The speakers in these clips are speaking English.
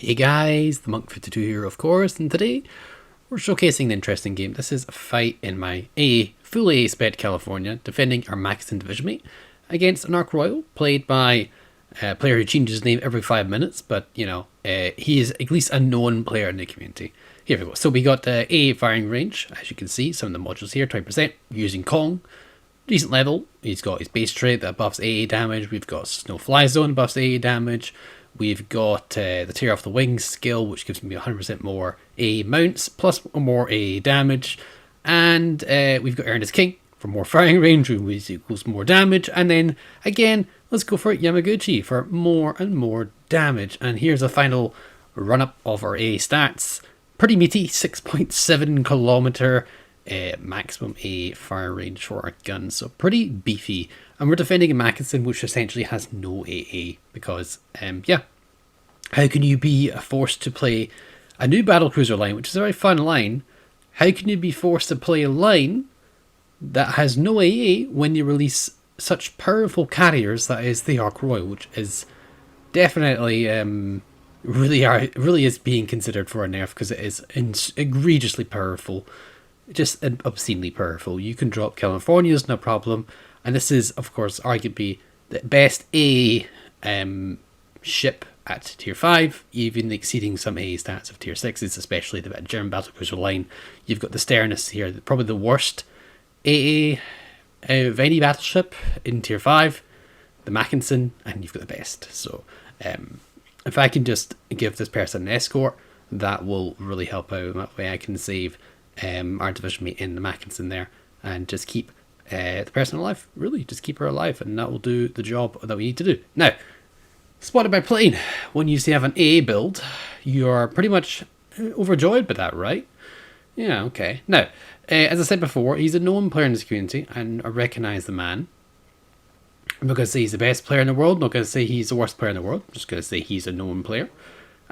Hey guys, the Monk52 here of course, and today we're showcasing an interesting game. This is a fight in my full AA spec California, defending our Maxton division mate against an Ark Royal, played by a player who changes his name every 5 minutes, but he is at least a known player in the community. Here we go. So we got the AA firing range, as you can see, some of the modules here, 20%, using Kong. Decent level. He's got his base trait that buffs AA damage. We've got Snow Fly Zone buffs AA damage. We've got the Tear Off the Wings skill, which gives me 100% more AA mounts, plus more AA damage. And we've got Earn as King for more firing range, which equals more damage. And then, again, let's go for Yamaguchi for more and more damage. And here's a final run-up of our AA stats. Pretty meaty, 6.7 kilometer maximum AA fire range for our guns, so pretty beefy. And we're defending a Mackinson which essentially has no AA because, how can you be forced to play a new battlecruiser line, which is a very fun line? How can you be forced to play a line that has no AA when you release such powerful carriers that is the Ark Royal, which is definitely really is being considered for a nerf because it is egregiously powerful. Just obscenely powerful. You can drop California's no problem, and this is of course arguably the best A ship at tier 5, even exceeding some A stats of tier 6s, especially the German battlecruiser line. You've got the Sternus here, probably the worst AA of any battleship in tier 5, the Mackinson, and you've got the best. So if I can just give this person an escort, that will really help out. That way I can save our division mate in the Mackinson there and just keep the person alive. Really, just keep her alive, and that will do the job that we need to do. Now, spotted by plane. When you have an AA build, you are pretty much overjoyed by that, right? Yeah, okay. Now, as I said before, he's a known player in this community, and I recognise the man. I'm not going to say he's the best player in the world, I'm not going to say he's the worst player in the world, I'm just going to say he's a known player.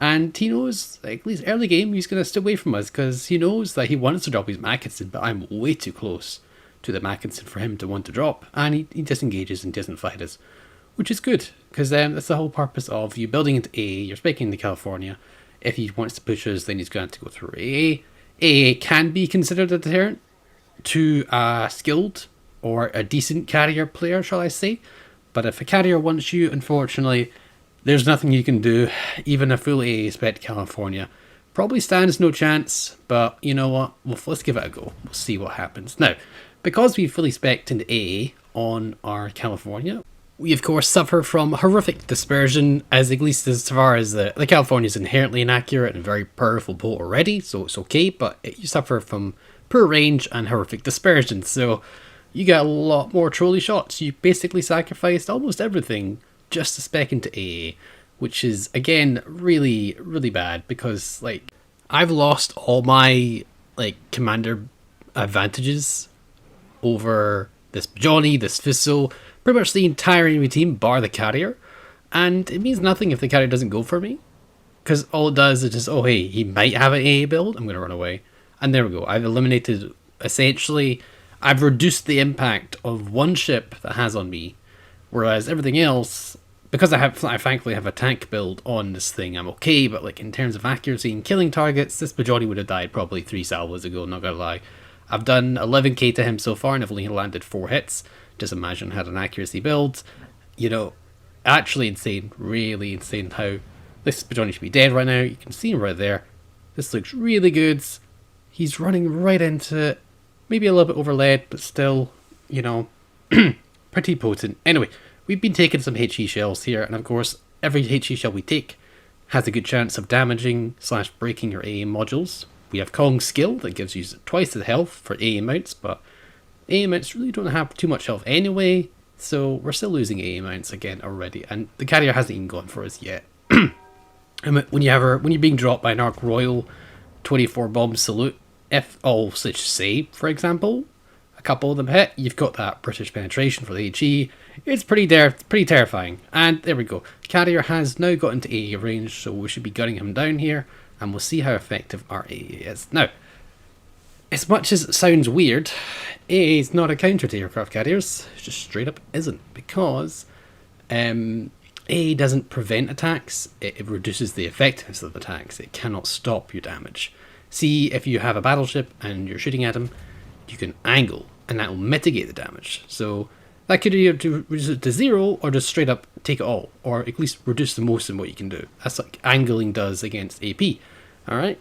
And he knows, at least early game, he's going to stay away from us because he knows that he wants to drop his Mackinson, but I'm way too close to the Mackinson for him to want to drop. And he disengages and doesn't fight us, which is good because that's the whole purpose of you building into AA. You're speaking into California. If he wants to push us, then he's going to have to go through AA. AA can be considered a deterrent to a skilled or a decent carrier player, shall I say. But if a carrier wants you, unfortunately, there's nothing you can do. Even a full AA spec California probably stands no chance, but you know what? Let's give it a go. We'll see what happens. Now, because we fully spec'd into AA on our California, we of course suffer from horrific dispersion, as at least as far as the California is inherently inaccurate and a very powerful boat already, so it's okay, but you suffer from poor range and horrific dispersion, so you get a lot more trolley shots. You basically sacrificed almost everything just to spec into AA, which is again really bad because I've lost all my commander advantages over this Johnny, this Fisso, pretty much the entire enemy team bar the carrier, and it means nothing if the carrier doesn't go for me because all it does is just, oh hey, he might have an AA build, I'm gonna run away, and there we go. I've eliminated, essentially I've reduced the impact of one ship that has on me. Whereas everything else, because I thankfully have a tank build on this thing, I'm okay, but in terms of accuracy and killing targets, this Bajani would have died probably 3 salvos ago, not gonna lie. I've done 11k to him so far and I've only landed 4 hits. Just imagine had an accuracy build. Actually insane, really insane how this Bajani should be dead right now. You can see him right there. This looks really good. He's running right into it. Maybe a little bit overled, but still, pretty potent. Anyway, we've been taking some HE shells here, and of course, every HE shell we take has a good chance of damaging / breaking your AA modules. We have Kong's skill that gives you twice the health for AA mounts, but AA mounts really don't have too much health anyway, so we're still losing AA mounts again already, and the carrier hasn't even gone for us yet. And when you're being dropped by an Ark Royal 24 bomb salute, if all such say, for example, a couple of them hit, you've got that British penetration for the HE. It's pretty terrifying. And there we go. Carrier has now got into AA range, so we should be gunning him down here, and we'll see how effective our AA is. Now, as much as it sounds weird, AA is not a counter to aircraft carriers. It just straight up isn't, because AA doesn't prevent attacks, it reduces the effectiveness of attacks. It cannot stop your damage. See, if you have a battleship and you're shooting at them, you can angle, and that will mitigate the damage. So that could either reduce it to 0, or just straight up take it all, or at least reduce the most in what you can do. That's like angling does against AP. Alright?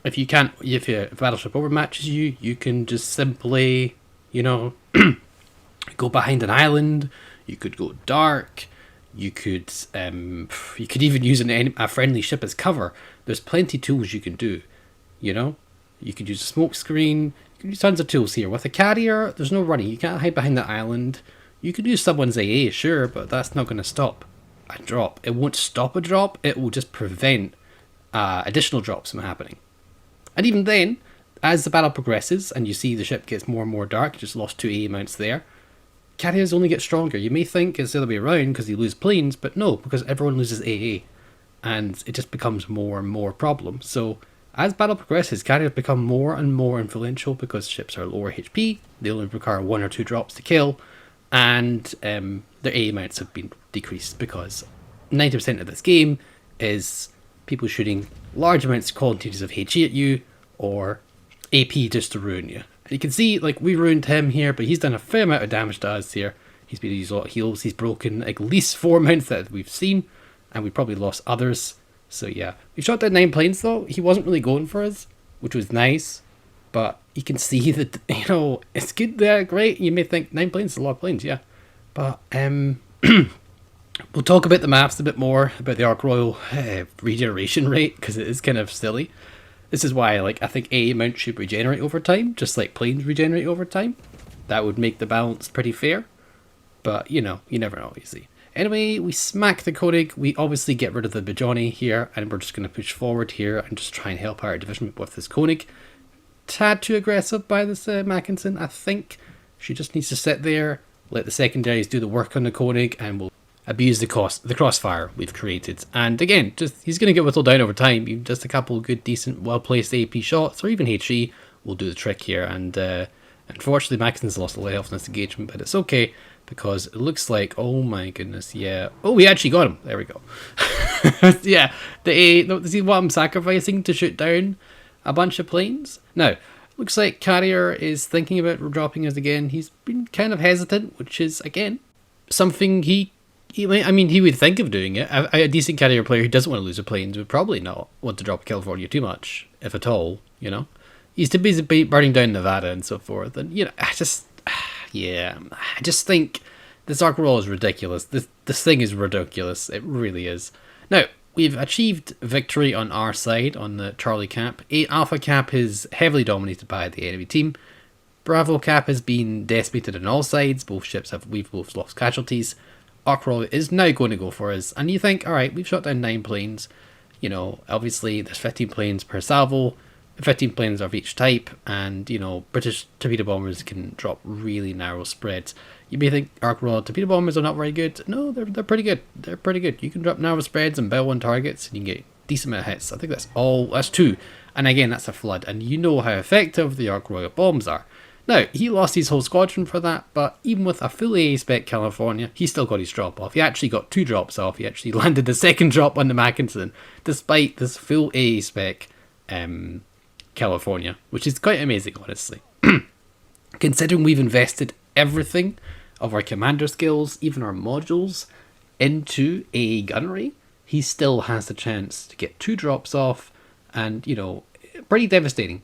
If your battleship overmatches you, you can just simply, go behind an island. You could go dark. You could even use a friendly ship as cover. There's plenty of tools you can do. You could use a smoke screen. You can use tons of tools here. With a carrier, there's no running. You can't hide behind the island. You could use someone's AA, sure, but that's not going to stop a drop. It won't stop a drop. It will just prevent additional drops from happening. And even then, as the battle progresses and you see the ship gets more and more dark, you just lost 2 AA mounts there, carriers only get stronger. You may think it's the other way around because you lose planes, but no, because everyone loses AA. And it just becomes more and more problem. So as battle progresses, carriers become more and more influential because ships are lower HP, they only require 1 or 2 drops to kill, and their AA mounts have been decreased because 90% of this game is people shooting large amounts of quantities of HE at you, or AP just to ruin you. And you can see, like, we ruined him here, but he's done a fair amount of damage to us here. He's been using a lot of heals. He's broken at least 4 mounts that we've seen, and we probably lost others. So yeah, we shot down 9 planes though. He wasn't really going for us, which was nice. But you can see that, it's good there, great. You may think 9 planes is a lot of planes, yeah. But we'll talk about the maths a bit more, about the Ark Royal regeneration rate, because it is kind of silly. This is why I think AA mounts should regenerate over time, just like planes regenerate over time. That would make the balance pretty fair. But, you never know, you see. Anyway, we smack the Koenig. We obviously get rid of the Bajoni here, and we're just going to push forward here and just try and help our division with this Koenig. Tad too aggressive by this Mackinson, I think. She just needs to sit there, let the secondaries do the work on the Koenig, and we'll abuse the crossfire we've created. And again, he's going to get whittled down over time. Even just a couple good, decent, well-placed AP shots, or even HE, will do the trick here. And unfortunately, Mackinson's lost a lot of health in this engagement, but it's okay, because it looks like, oh my goodness, yeah. Oh, we actually got him. There we go. Yeah, see what I'm sacrificing to shoot down a bunch of planes? Now, looks like Carrier is thinking about dropping us again. He's been kind of hesitant, which is, again, something he would think of doing it. A decent Carrier player who doesn't want to lose a planes would probably not want to drop California too much, if at all, He's too busy burning down Nevada and so forth. And, I just think this Ark Royal is ridiculous. This thing is ridiculous. It really is. Now, we've achieved victory on our side, on the Charlie Cap. Alpha Cap is heavily dominated by the enemy team. Bravo Cap has been decimated on all sides. We've both lost casualties. Ark Royal is now going to go for us. And you think, alright, we've shot down 9 planes. Obviously there's 15 planes per salvo. 15 planes of each type, and British torpedo bombers can drop really narrow spreads. You may think Ark Royal torpedo bombers are not very good. No, they're pretty good. They're pretty good. You can drop narrow spreads and bell one targets, and you can get a decent amount of hits. I think that's 2. And again, that's a flood, and you know how effective the Ark Royal bombs are. Now, he lost his whole squadron for that, but even with a full AA spec California, he still got his drop off. He actually got 2 drops off. He actually landed the second drop on the Mackinson, despite this full AA spec California, which is quite amazing, honestly. Considering we've invested everything of our commander skills, even our modules, into a gunnery, he still has the chance to get 2 drops off, and pretty devastating.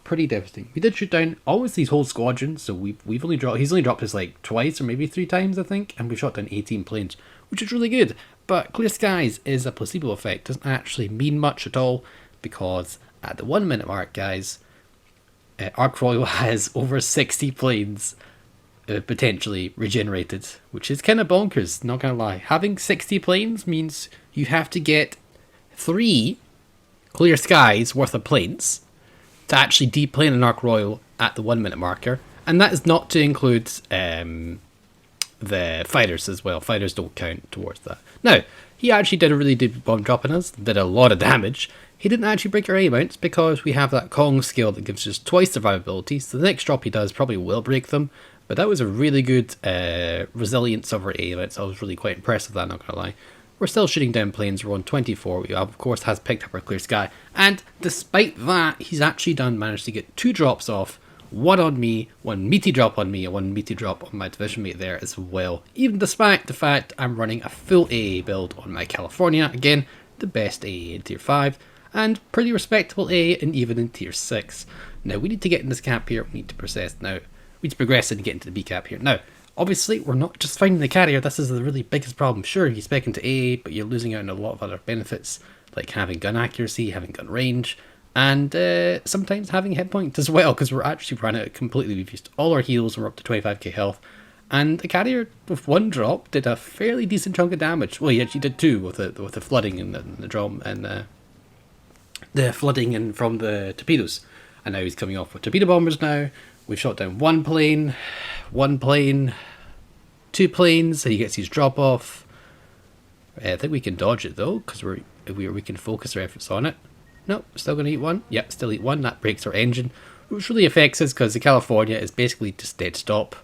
Pretty devastating. We did shoot down almost his whole squadron, so he's only dropped us like twice or maybe 3 times, I think, and we shot down 18 planes, which is really good. But clear skies is a placebo effect, doesn't actually mean much at all, because at the 1 minute mark, guys, Ark Royal has over 60 planes potentially regenerated, which is kind of bonkers, not gonna lie. Having 60 planes means you have to get 3 clear skies worth of planes to actually deplane an Ark Royal at the 1 minute marker, and that is not to include the fighters as well. Fighters don't count towards that. Now, he actually did a really good bomb drop on us, did a lot of damage. He didn't actually break our A mounts because we have that Kong skill that gives us twice survivability, so the next drop he does probably will break them. But that was a really good resilience of our A mounts. I was really quite impressed with that, not gonna lie. we're still shooting down planes. We're on 24. We, of course, has picked up our clear sky. And despite that, he's actually managed to get 2 drops off. One on me, one meaty drop on me, and one meaty drop on my division mate there as well. Even despite the fact I'm running a full AA build on my California. Again, the best AA in tier 5. And pretty respectable AA and even in tier 6. Now, we need to get in this cap here. We need to progress and get into the B cap here. Now, obviously, we're not just finding the carrier. This is the really biggest problem. Sure, you spec into AA, but you're losing out on a lot of other benefits, like having gun accuracy, having gun range, and sometimes having hit points as well, because we're actually running it completely. We've used all our heals, and we're up to 25k health. And the carrier, with 1 drop, did a fairly decent chunk of damage. Well, he actually did 2 with the flooding and the drum, and the flooding and from the torpedoes. And now he's coming off with torpedo bombers now. We've shot down 1 plane, 2 planes, so he gets his drop off. I think we can dodge it though, because we can focus our efforts on it. No, still going to eat 1. Yep, still eat 1. That breaks our engine, which really affects us because the California is basically just dead stop.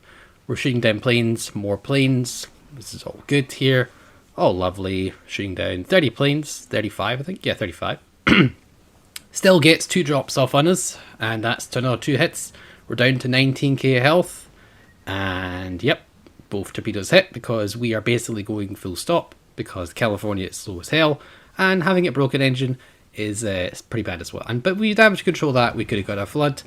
We're shooting down planes, more planes. This is all good here. All lovely. Shooting down 30 planes, 35 I think. Yeah, 35. Still gets 2 drops off on us, and that's to another 2 hits. We're down to 19k health, and yep, both torpedoes hit because we are basically going full stop because California is slow as hell, and having a broken engine is pretty bad as well. But we damage control that. We could have got a flood,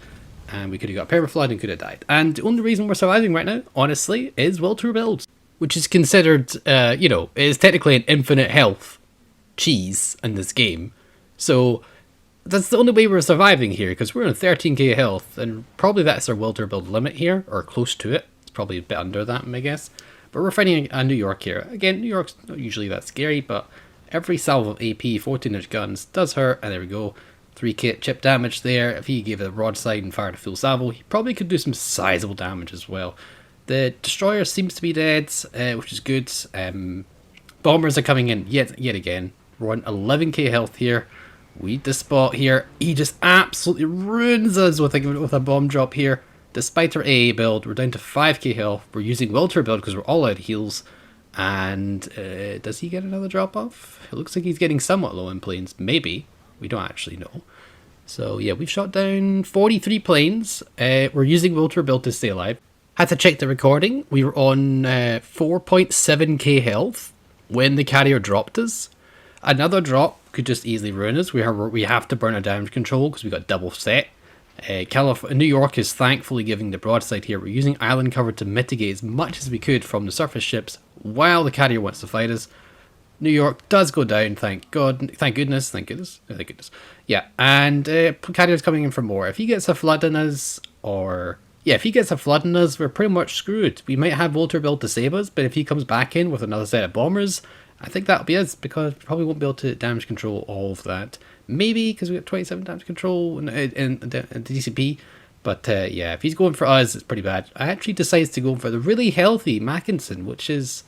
and we could have got a perma flood and could have died. And the only reason we're surviving right now, honestly, is Will to Rebuild, which is considered, is technically an infinite health cheese in this game. So that's the only way we're surviving here, because we're on 13k health, and probably that's our Will to Rebuild limit here, or close to it. It's probably a bit under that, I guess. But we're fighting a New York here. Again, New York's not usually that scary, but every salve of AP 14-inch guns does hurt, and there we go. 3k chip damage there. If he gave it a broadside and fired a full salvo, he probably could do some sizable damage as well. The destroyer seems to be dead, which is good. Bombers are coming in yet again. We're on 11k health here. We eat the spot here. He just absolutely ruins us with a bomb drop here. Despite our AA build, we're down to 5k health. We're using Will to Rebuild because we're all out of heals. And does he get another drop off? It looks like he's getting somewhat low in planes. Maybe. We don't actually know. So yeah, we've shot down 43 planes. We're using Will to Rebuild to stay alive. Had to check the recording. We were on 4.7k health when the carrier dropped us. Another drop could just easily ruin us. We have to burn our damage control because we got double set. New York is thankfully giving the broadside here. We're using island cover to mitigate as much as we could from the surface ships while the carrier wants to fight us. New York does go down, thank goodness. Yeah, and carrier's coming in for more. If he gets a flood in us, we're pretty much screwed. We might have Will to Rebuild to save us, but if he comes back in with another set of bombers, I think that'll be us, because we probably won't be able to damage control all of that. Maybe because we got 27 damage control in the DCP. But yeah, if he's going for us, it's pretty bad. I actually decides to go for the really healthy Mackinson, which is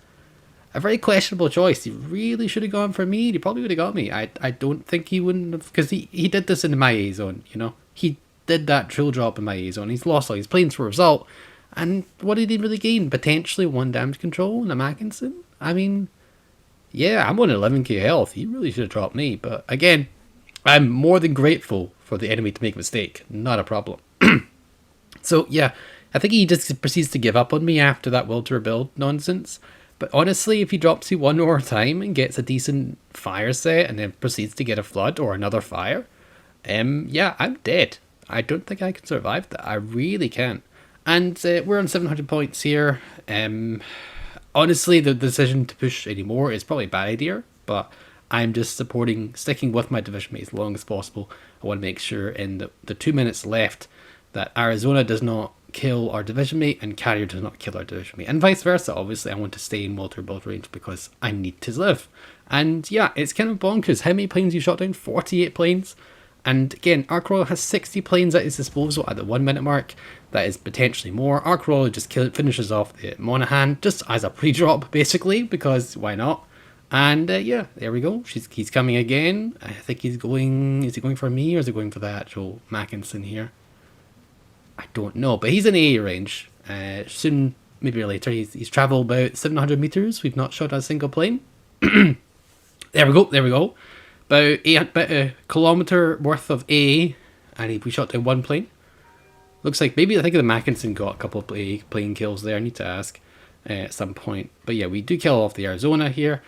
a very questionable choice. He really should have gone for me. He probably would have got me. I don't think he wouldn't have, because he did this in my A zone, you know. He did that drill drop in my A zone. He's lost all his planes for a result. And what did he really gain? Potentially 1 damage control in a Mackinson? I mean, yeah, I'm on 11k health. He really should have dropped me. But again, I'm more than grateful for the enemy to make a mistake. Not a problem. So yeah, I think he just proceeds to give up on me after that Will to Rebuild nonsense. But honestly, if he drops you 1 more time and gets a decent fire set and then proceeds to get a flood or another fire, yeah, I'm dead. I don't think I can survive that. I really can't. And we're on 700 points here. Honestly, the decision to push anymore is probably a bad idea, but I'm just sticking with my division mate as long as possible. I want to make sure in the 2 minutes left that Arizona does not kill our division mate and Carrier does not kill our division mate, and vice versa. Obviously, I want to stay in Will to Rebuild range because I need to live. And yeah, it's kind of bonkers how many planes you shot down. 48 planes. And again, Ark Royal has 60 planes at his disposal at the 1 minute mark. That is potentially more. Ark Royal just finishes off the Monaghan just as a pre-drop, basically, because why not? And yeah, there we go. He's coming again. I think he's going. Is he going for me or is he going for the actual Mackinson here? I don't know, but he's in AA range. Soon, maybe later. He's travelled about 700 meters. We've not shot a single plane. There we go. About a kilometre worth of AA, and we shot down one plane. Looks like maybe I think the Mackinson got a couple of AA plane kills there. I need to ask at some point. But yeah, we do kill off the Arizona here.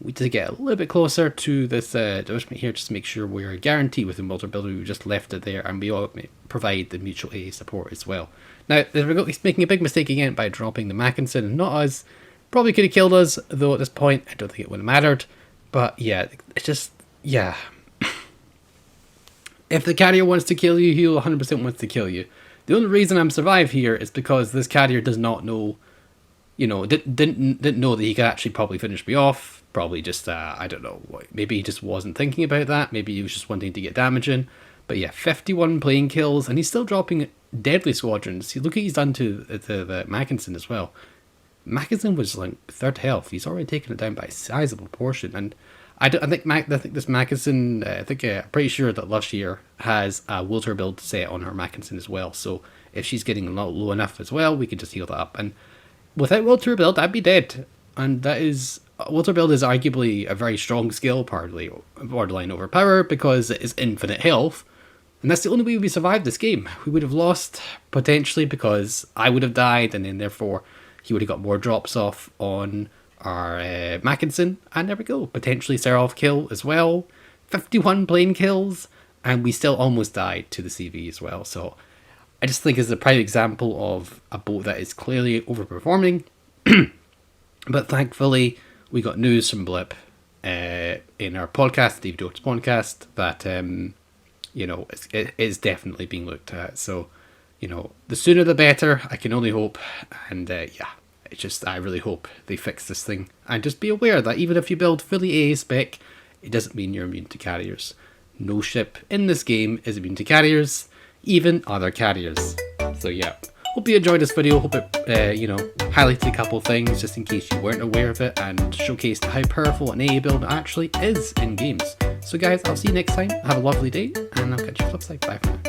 We did get a little bit closer to this division here just to make sure we're guaranteed with the motor builder. We just left it there, and we all provide the mutual AA support as well. Now, there we go. He's making a big mistake again by dropping the Mackinson and not us. Probably could have killed us, though at this point I don't think it would have mattered. But yeah, it's just, yeah. If the carrier wants to kill you, he'll 100% wants to kill you. The only reason I'm survived here is because this carrier does not know, didn't know that he could actually probably finish me off. Probably just, I don't know, maybe he just wasn't thinking about that. Maybe he was just wanting to get damage in. But yeah, 51 plane kills, and he's still dropping deadly squadrons. See, look what he's done to the Mackinson as well. Mackinson was like 3rd health. He's already taken it down by a sizable portion. And I think this Mackinson, I'm pretty sure that Lushier has a Wilter build set on her Mackinson as well. So if she's getting low enough as well, we can just heal that up. And without Wilter build, I'd be dead. And that is... Wilter build is arguably a very strong skill, borderline overpowered, because it is infinite health. And that's the only way we survived this game. We would have lost, potentially, because I would have died, and then therefore he would have got more drops off on our Mackinson. And there we go. Potentially Seraph kill as well. 51 plane kills, and we still almost died to the CV as well. So I just think it's a prime example of a boat that is clearly overperforming. But thankfully, we got news from Blip in our podcast, David Oates podcast, that it is definitely being looked at. So, the sooner the better, I can only hope. And I really hope they fix this thing. And just be aware that even if you build fully AA spec, it doesn't mean you're immune to carriers. No ship in this game is immune to carriers, even other carriers. So yeah, hope you enjoyed this video. Hope it, highlighted a couple things just in case you weren't aware of it, and showcased how powerful an AA build actually is in games. So guys, I'll see you next time. Have a lovely day, and I'll catch you flip side. Bye for now.